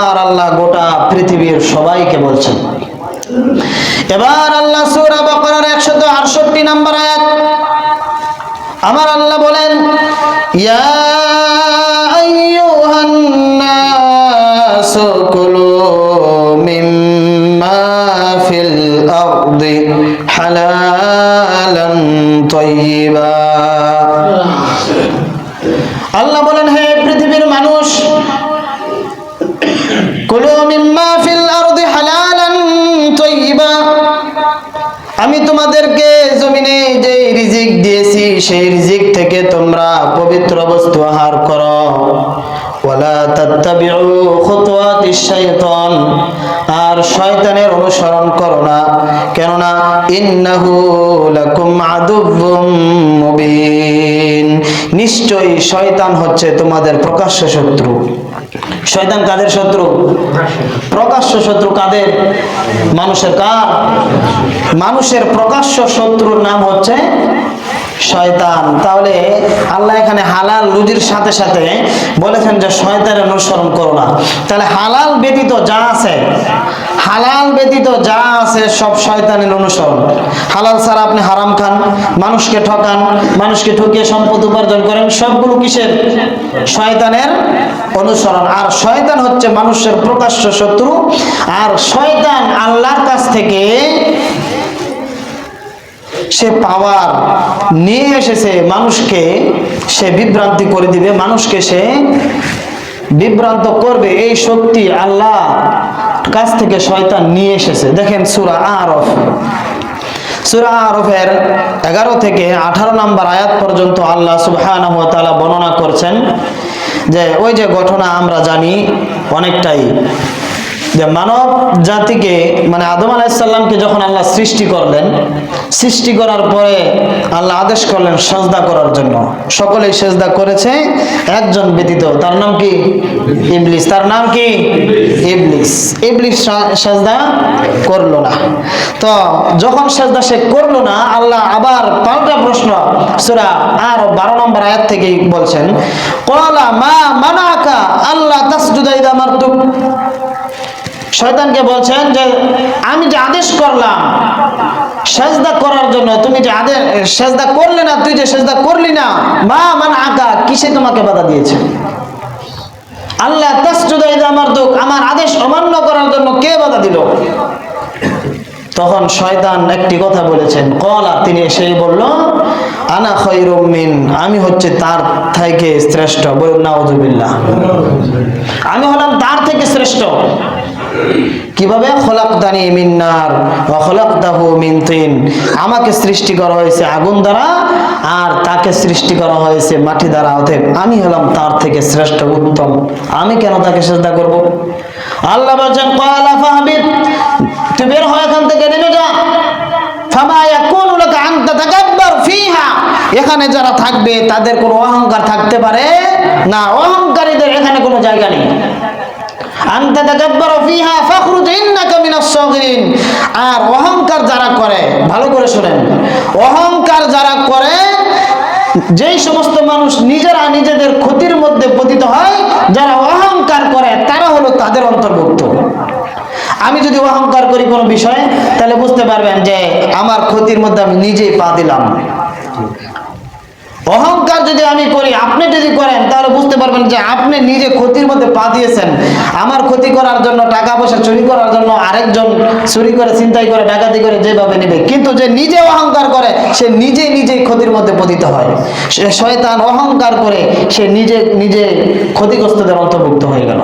আর আল্লাহ গোটা পৃথিবীর সবাইকে বলছেন। এবার আল্লাহ সূরা বাকারার 168 নম্বর আয়াত আমার আল্লাহ বলেন, ইয়া আইয়ুহান নাসু কুলু মিম্মা ফিল আরদি হালালান তাইয়্যিবা। আল্লাহ বলেন, হে পৃথিবীর মানুষ, কুলু মিম্মা ফিল আরদি হালালান তাইয়্যিবা, আমি তোমাদেরকে জমিনে যে রিজিক দিয়েছি সেই রিজিক থেকে তোমরা পবিত্র বস্তু আহার করো। ওয়ালা তাত্তাবিউ খুতুওয়াতিশ শাইতান, আর শয়তানের অনুসরণ করো না, কেননা ইন্নাহু লাকুম আদুউম মুবিন, নিশ্চয়ই শয়তান হচ্ছে তোমাদের প্রকাশ্য শত্রু। শয়তান কাদের শত্রু? প্রকাশ্য শত্রু। কাদের? মানুষের। কার? মানুষের প্রকাশ্য শত্রুর নাম হচ্ছে শয়তান। তাহলে আল্লাহ এখানে হালাল রুজির সাথে সাথে বলেছেন যে শয়তানের অনুসরণ করো না। তাহলে হালাল ব্যতীত যা আছে, হালাল ব্যতীত যা আছে সব শয়তানের অনুসরণ। হালাল ছাড়া আপনি হারাম খান, মানুষকে ঠকান, মানুষকে ঠকিয়ে সম্পদ উপার্জন করেন, সবগুলো কিসের? শয়তানের অনুসরণ। আর শয়তান হচ্ছে মানুষের প্রকাশ্য শত্রু। আর শয়তান আল্লাহর কাছ থেকে সে পাওয়ার নিয়ে এসেছে, মানুষকে সে বিভ্রান্তি করে দিবে, মানুষকে সে বিভ্রান্ত করবে, এই শক্তি আল্লাহ কাছ থেকে শয়তান নিয়ে এসেছে। দেখেন সূরা আরফ, সূরা আরফের 11 থেকে 18 নম্বর আয়াত পর্যন্ত আল্লাহ সুবহানাহু ওয়া তাআলা বর্ণনা করছেন যে ওই যে ঘটনা আমরা জানি অনেকটাই, যে মানব জাতিকে মানে আদম আলাইহিস সালামকে যখন আল্লাহ সৃষ্টি করলেন, সৃষ্টি করার পরে আল্লাহ আদেশ করলেন সেজদা করার জন্য। সকলেই সেজদা করেছে একজন ব্যতীত, তার নাম কি? ইবলিস। তার নাম কি? ইবলিস। ইবলিস সেজদা করলো না। তো যখন সেজদা সে করলো না, আল্লাহ আবার পাল্টা প্রশ্ন সূরা আর 12 নম্বর আয়াত থেকেই বলছেন, ক্বালা মা মানাকা আল্লা তাসজুদা ইযা মারতুক। শয়তানকে বলছেন যে আমি যে আদেশ করলাম সেজদা করার জন্য, তুমি যে আদেশ সেজদা করলে না, তুই যে সেজদা করলি না, মা মানাকা, কিসে তোমাকে বাধা দিয়েছে? আল্লাহ তাসজুদা ইযা মারতুক, আমার আদেশ অমান্য করার জন্য কে বাধা দিল? তখন শয়তান একটি কথা বলেছেন, ক্বালা, তিনি এসেই বলল, আনা খায়রুম মিন, আমি হচ্ছে তার থেকে শ্রেষ্ঠ। বলুন নাউযুবিল্লাহ। আমি হলাম তার থেকে শ্রেষ্ঠ। কিভাবে? খলাকতানি মিন নার ওয়া খলাকতাহু মিন তিন, আমাকে সৃষ্টি করা হয়েছে আগুন দ্বারা আর তাকে সৃষ্টি করা হয়েছে মাটি দ্বারা, অতএব আমি হলাম তার থেকে শ্রেষ্ঠ, উত্তম, আমি কেন তাকে সিজদা করব? আল্লাহ বলেন, ক্বালা ফাহবিত, তুই বের হয় এখান থেকে, নেমে যা। ফামা ইয়াকুনু লাকা আন তাতাকাব্বার ফিহা, এখানে যারা থাকবে তাদের কোনো অহংকার থাকতে পারে না, অহংকারীদের এখানে কোনো জায়গা নেই। আনতা তাকাব্বারু ফিহা ফাখরুজ ইন্নাকা মিনাস সাগিরিন, আর অহংকার যারা করে, ভালো করে শুনেন, অহংকার যারা করে, যেই সমস্ত মানুষ নিজেরা নিজেদের ক্ষতির মধ্যে পতিত হয়, যারা অহংকার করে তারা হলো তাদের অন্তর্ভুক্ত। আমি যদি অহংকার করি কোনো বিষয়ে, তাহলে বুঝতে পারবেন যে আমার ক্ষতির মধ্যে আমি নিজেই পা দিলাম। অহংকার যদি আমি করি, আপনি যদি করেন, তাহলে বুঝতে পারবেন যে আপনি নিজে ক্ষতির মধ্যে পা দিয়েছেন। আমার ক্ষতি করার জন্য, টাকা পয়সা চুরি করার জন্য আরেকজন চুরি করে, চিন্তাই করে, ডাকাতি করে যেভাবে নেবে, কিন্তু যে নিজে অহংকার করে সে নিজেই ক্ষতির মধ্যে পতিত হয়। শয়তান অহংকার করে সে নিজে ক্ষতিগ্রস্তদের অন্তর্ভুক্ত হয়ে গেল।